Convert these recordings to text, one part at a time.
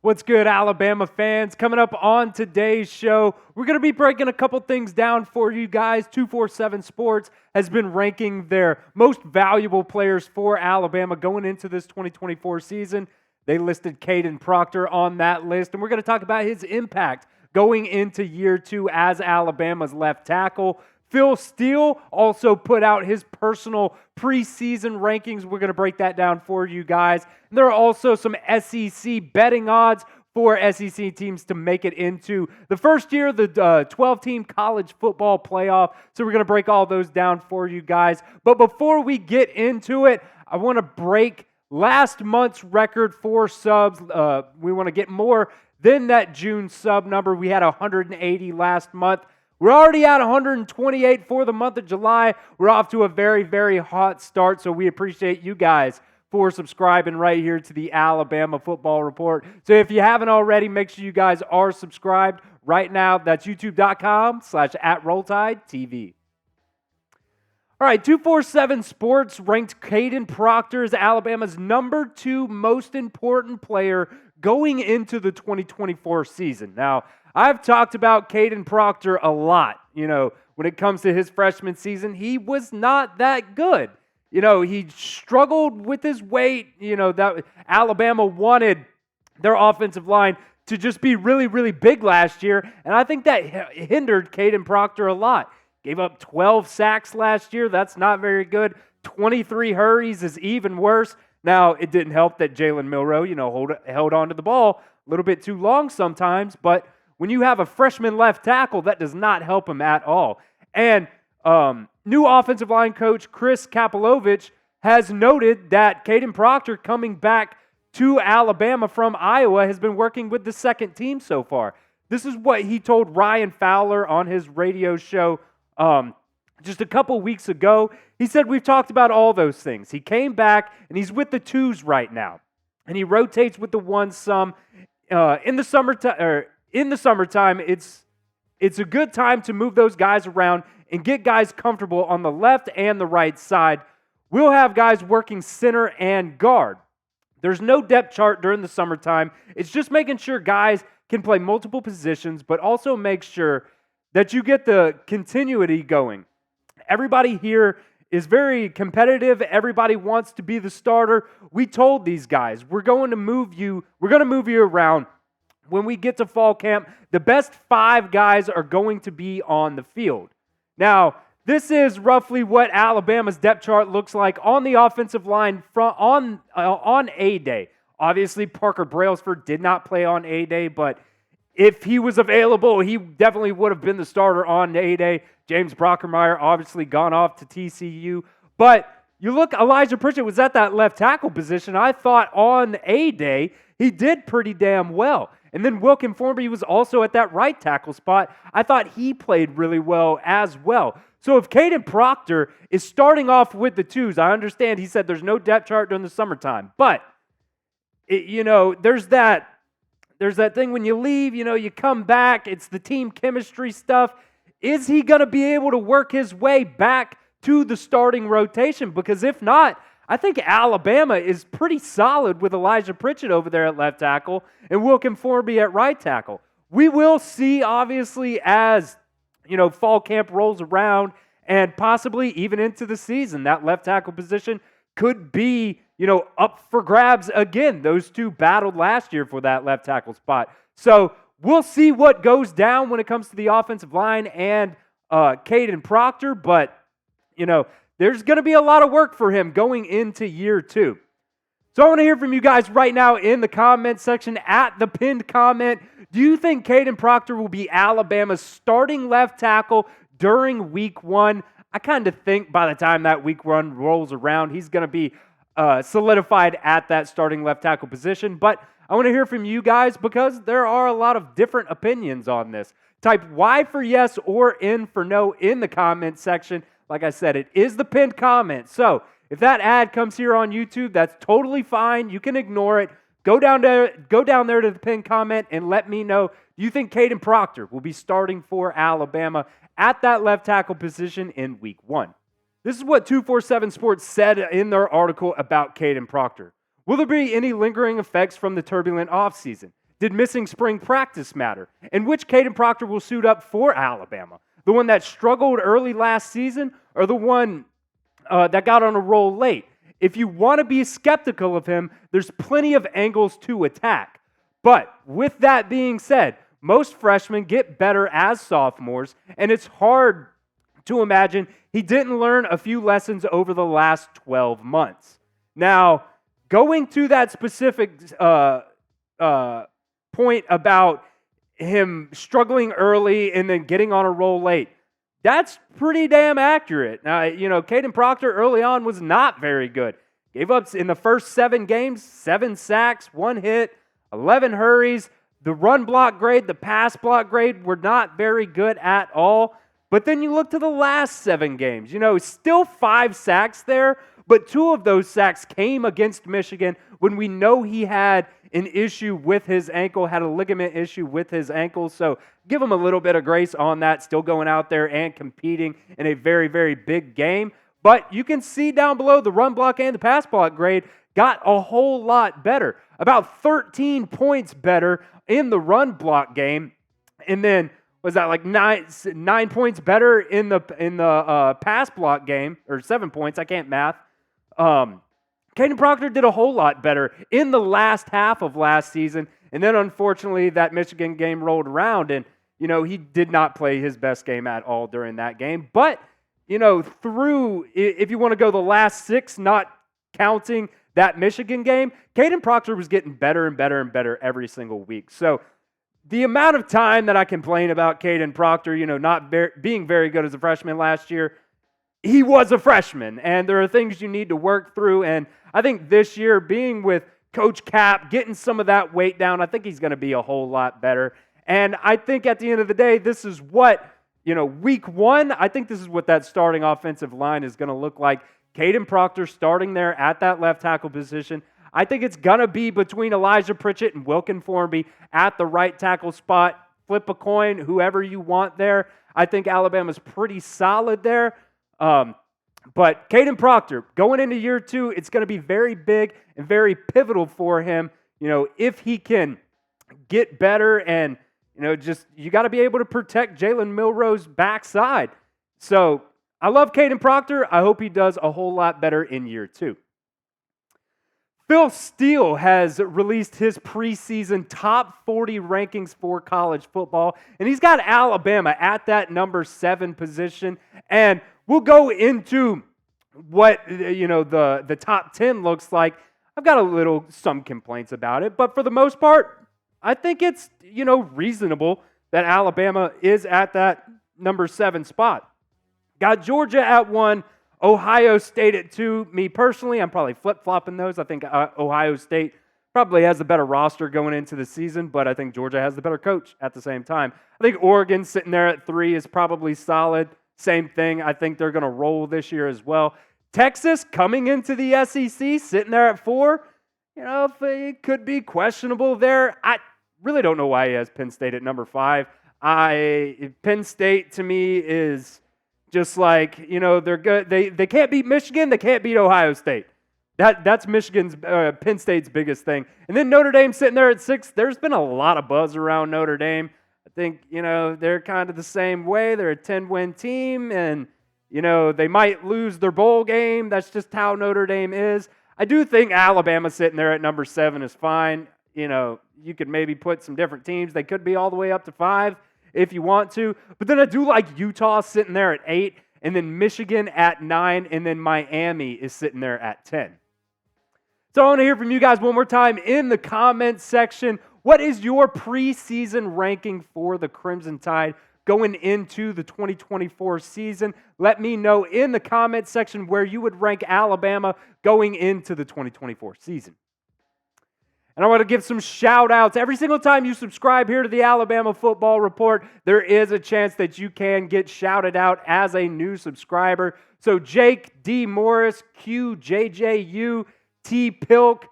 What's good, Alabama fans? Coming up on today's show, we're going to be breaking a couple things down for you guys. 247 Sports has been ranking their most valuable players for Alabama going into this 2024 season. They listed Kaden Proctor on that list, and we're going to talk about his impact going into year two as Alabama's left tackle. Phil Steele also put out his personal preseason rankings. We're going to break that down for you guys. And there are also some SEC betting odds for SEC teams to make it into the first year of the 12-team college football playoff. So we're going to break all those down for you guys. But before we get into it, I want to break last month's record for subs. We want to get more than that June sub number. We had 180 last month. We're already at 128 for the month of July. We're off to a very, very hot start, so we appreciate you guys for subscribing right here to the Alabama Football Report. So if you haven't already, make sure you guys are subscribed right now. That's youtube.com/@RollTideTV. All right, 247 Sports ranked Kaden Proctor as Alabama's number 2 most important player going into the 2024 season. Now, I've talked about Kaden Proctor a lot. When it comes to his freshman season, he was not that good. He struggled with his weight. That Alabama wanted their offensive line to just be really, really big last year, and I think that hindered Kaden Proctor a lot. Gave up 12 sacks last year. That's not very good. 23 hurries is even worse. Now, it didn't help that Jalen Milroe, held on to the ball a little bit too long sometimes, but when you have a freshman left tackle, that does not help him at all. And new offensive line coach Chris Daughtery has noted that Kaden Proctor coming back to Alabama from Iowa has been working with the second team so far. This is what he told Ryan Fowler on his radio show just a couple weeks ago. He said, "We've talked about all those things. He came back, and he's with the 2s right now. And he rotates with the 1s some. In the summertime, it's a good time to move those guys around and get guys comfortable on the left and the right side. We'll have guys working center and guard. There's no depth chart during the summertime. It's just making sure guys can play multiple positions, but also make sure that you get the continuity going. Everybody here is very competitive. Everybody wants to be the starter. We told these guys, we're going to move you around. When we get to fall camp, the best 5 guys are going to be on the field." Now, this is roughly what Alabama's depth chart looks like on the offensive line on A-Day. Obviously, Parker Brailsford did not play on A-Day, but if he was available, he definitely would have been the starter on A-Day. James Brockermeyer obviously gone off to TCU. But you look, Elijah Pritchett was at that left tackle position. I thought on A-Day, he did pretty damn well. And then Wilkin Formby was also at that right tackle spot. I thought he played really well as well. So if Kaden Proctor is starting off with the 2s, I understand he said there's no depth chart during the summertime. But, there's that thing when you leave, you come back, it's the team chemistry stuff. Is he going to be able to work his way back to the starting rotation? Because if not, I think Alabama is pretty solid with Elijah Pritchett over there at left tackle and Wilkin Formby at right tackle. We will see, obviously, as fall camp rolls around and possibly even into the season, that left tackle position could be, up for grabs again. Those 2 battled last year for that left tackle spot. So we'll see what goes down when it comes to the offensive line and Kaden Proctor, but, there's going to be a lot of work for him going into year 2. So I want to hear from you guys right now in the comment section at the pinned comment. Do you think Kaden Proctor will be Alabama's starting left tackle during week 1? I kind of think by the time that week 1 rolls around, he's going to be solidified at that starting left tackle position. But I want to hear from you guys because there are a lot of different opinions on this. Type Y for yes or N for no in the comment section. Like I said, it is the pinned comment. So if that ad comes here on YouTube, that's totally fine. You can ignore it. Go down there to the pinned comment and let me know. Do you think Kaden Proctor will be starting for Alabama at that left tackle position in week 1? This is what 247 Sports said in their article about Kaden Proctor. Will there be any lingering effects from the turbulent offseason? Did missing spring practice matter? And which Kaden Proctor will suit up for Alabama? The one that struggled early last season or the one that got on a roll late? If you want to be skeptical of him, there's plenty of angles to attack. But with that being said, most freshmen get better as sophomores, and it's hard to imagine he didn't learn a few lessons over the last 12 months. Now, going to that specific point about him struggling early and then getting on a roll late, that's pretty damn accurate. Now, Kaden Proctor early on was not very good. Gave up in the first 7 games, 7 sacks, 1 hit, 11 hurries. The run block grade, the pass block grade were not very good at all. But then you look to the last 7 games. Still 5 sacks there, but 2 of those sacks came against Michigan when we know he had an issue with his ankle, had a ligament issue with his ankle. So give him a little bit of grace on that, still going out there and competing in a very, very big game. But you can see down below the run block and the pass block grade got a whole lot better. About 13 points better in the run block game. And then was that like 9 points better in the pass block game, or 7 points? I can't math. Kaden Proctor did a whole lot better in the last half of last season, and then unfortunately that Michigan game rolled around, and he did not play his best game at all during that game. But through, if you want to go the last 6, not counting that Michigan game, Kaden Proctor was getting better and better and better every single week. So the amount of time that I complain about Kaden Proctor, not being very good as a freshman last year, he was a freshman, and there are things you need to work through. And I think this year, being with Coach Cap, getting some of that weight down, I think he's going to be a whole lot better. And I think at the end of the day, this is what, week 1, I think this is what that starting offensive line is going to look like. Kaden Proctor starting there at that left tackle position. I think it's going to be between Elijah Pritchett and Wilkin Formby at the right tackle spot. Flip a coin, whoever you want there. I think Alabama's pretty solid there. But Kaden Proctor, going into year 2, it's going to be very big and very pivotal for him. If he can get better and, you got to be able to protect Jalen Milroe's backside. So I love Kaden Proctor. I hope he does a whole lot better in year 2. Phil Steele has released his preseason top 40 rankings for college football, and he's got Alabama at that number 7 position. And we'll go into what the top 10 looks like. I've got some complaints about it, but for the most part, I think it's reasonable that Alabama is at that number 7 spot. Got Georgia at 1. Ohio State at 2. Me personally, I'm probably flip-flopping those. I think Ohio State probably has the better roster going into the season, but I think Georgia has the better coach at the same time. I think Oregon sitting there at 3 is probably solid. Same thing. I think they're going to roll this year as well. Texas coming into the SEC, sitting there at 4. If it could be questionable there. I really don't know why he has Penn State at number 5. Penn State to me is just like, they're good. They can't beat Michigan. They can't beat Ohio State. That's Michigan's, Penn State's biggest thing. And then Notre Dame sitting there at 6. There's been a lot of buzz around Notre Dame. I think, they're kind of the same way. They're a 10-win team, and, they might lose their bowl game. That's just how Notre Dame is. I do think Alabama sitting there at number 7 is fine. You could maybe put some different teams. They could be all the way up to 5. If you want to. But then I do like Utah sitting there at 8, and then Michigan at 9, and then Miami is sitting there at 10. So I want to hear from you guys one more time in the comments section. What is your preseason ranking for the Crimson Tide going into the 2024 season? Let me know in the comments section where you would rank Alabama going into the 2024 season. And I want to give some shout-outs. Every single time you subscribe here to the Alabama Football Report, there is a chance that you can get shouted out as a new subscriber. So Jake D. Morris, Q, JJU, T. Pilk,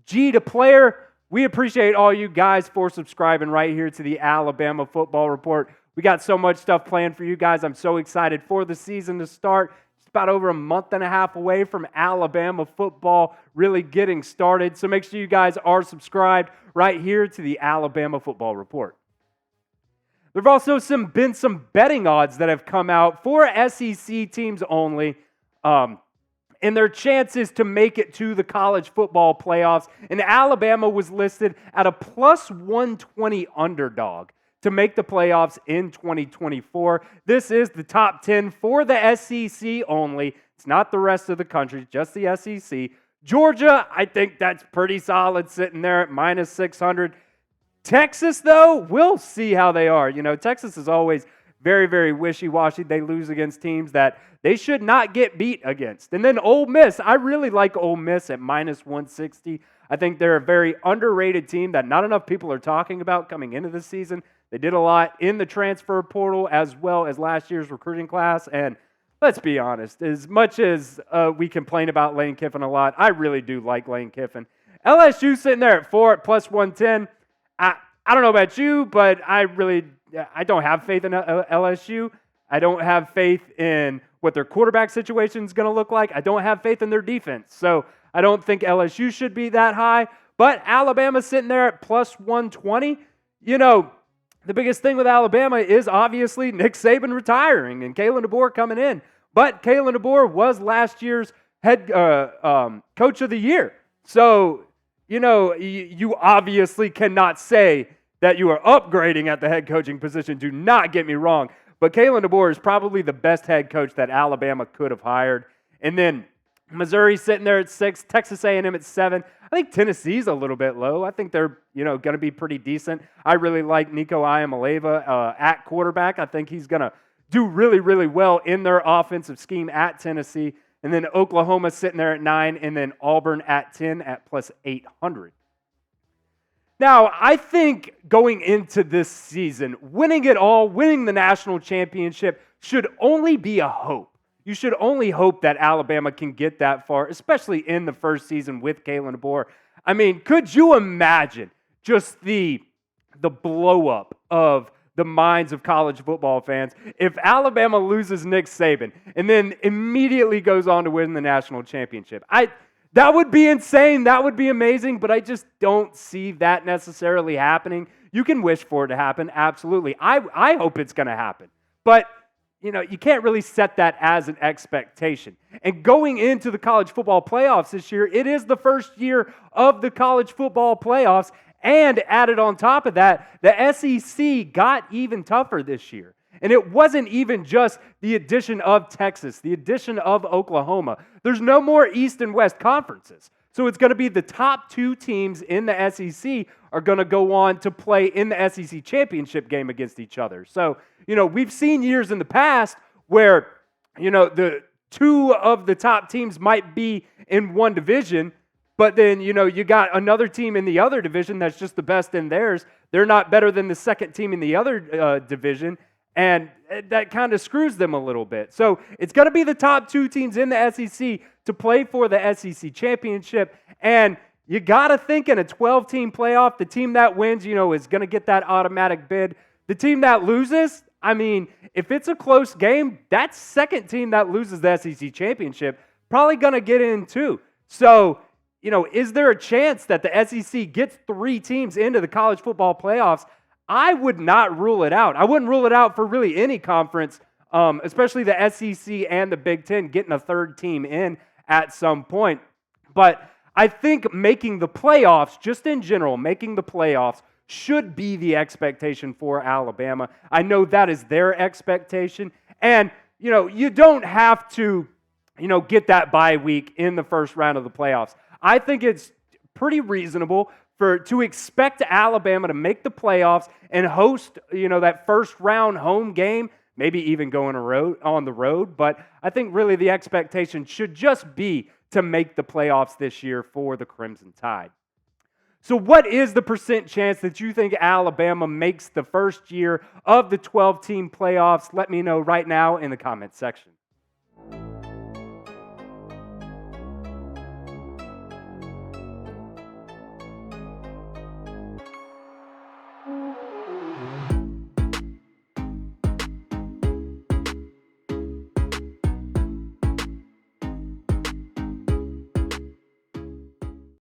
G. to Player, we appreciate all you guys for subscribing right here to the Alabama Football Report. We got so much stuff planned for you guys. I'm so excited for the season to start. about over a month and a half away from Alabama football really getting started. So make sure you guys are subscribed right here to the Alabama Football Report. There have also been some betting odds that have come out for SEC teams only, and their chances to make it to the college football playoffs. And Alabama was listed at a plus 120 underdog to make the playoffs in 2024. This is the top 10 for the SEC only. It's not the rest of the country, just the SEC. Georgia, I think that's pretty solid, sitting there at minus 600. Texas, though, we'll see how they are. You know, Texas is always very, very wishy-washy. They lose against teams that they should not get beat against. And then Ole Miss, I really like Ole Miss at minus 160. I think they're a very underrated team that not enough people are talking about coming into the season. They did a lot in the transfer portal as well as last year's recruiting class. And let's be honest, as much as we complain about Lane Kiffin a lot, I really do like Lane Kiffin. LSU sitting there at 4 at plus 110. I don't know about you, but I don't have faith in LSU. I don't have faith in what their quarterback situation is going to look like. I don't have faith in their defense. So I don't think LSU should be that high. But Alabama's sitting there at plus 120. You know, the biggest thing with Alabama is obviously Nick Saban retiring and Kalen DeBoer coming in. But Kalen DeBoer was last year's head coach of the year. So, you know, you obviously cannot say that you are upgrading at the head coaching position. Do not get me wrong. But Kalen DeBoer is probably the best head coach that Alabama could have hired. And then Missouri sitting there at 6, Texas A&M at 7. I think Tennessee's a little bit low. I think they're, going to be pretty decent. I really like Nico Iamaleava at quarterback. I think he's going to do really, really well in their offensive scheme at Tennessee. And then Oklahoma sitting there at 9, and then Auburn at 10 at plus 800. Now, I think going into this season, winning it all, winning the national championship should only be a hope. You should only hope that Alabama can get that far, especially in the first season with Kalen DeBoer. I mean, could you imagine just the blow-up of the minds of college football fans if Alabama loses Nick Saban and then immediately goes on to win the national championship? That would be insane. That would be amazing, but I just don't see that necessarily happening. You can wish for it to happen, absolutely. I hope it's going to happen. But, you can't really set that as an expectation. And going into the college football playoffs this year, it is the first year of the college football playoffs. And added on top of that, the SEC got even tougher this year. And it wasn't even just the addition of Texas, the addition of Oklahoma. There's no more East and West conferences. So it's going to be the top 2 teams in the SEC are going to go on to play in the SEC championship game against each other. So, we've seen years in the past where, the 2 of the top teams might be in one division, but then, you got another team in the other division that's just the best in theirs. They're not better than the second team in the other division. And that kind of screws them a little bit. So it's going to be the top 2 teams in the SEC to play for the SEC championship. And you got to think in a 12-team playoff, the team that wins, is going to get that automatic bid. The team that loses, if it's a close game, that second team that loses the SEC championship probably going to get in too. So, is there a chance that the SEC gets 3 teams into the college football playoffs? I would not rule it out. I wouldn't rule it out for really any conference, especially the SEC and the Big Ten getting a 3rd team in at some point. But I think making the playoffs, just in general, making the playoffs should be the expectation for Alabama. I know that is their expectation. And, you don't have to, get that bye week in the first round of the playoffs. I think it's pretty reasonable to expect Alabama to make the playoffs and host, that first round home game, maybe even going on the road. But I think really the expectation should just be to make the playoffs this year for the Crimson Tide. So what is the percent chance that you think Alabama makes the first year of the 12-team playoffs? Let me know right now in the comments section.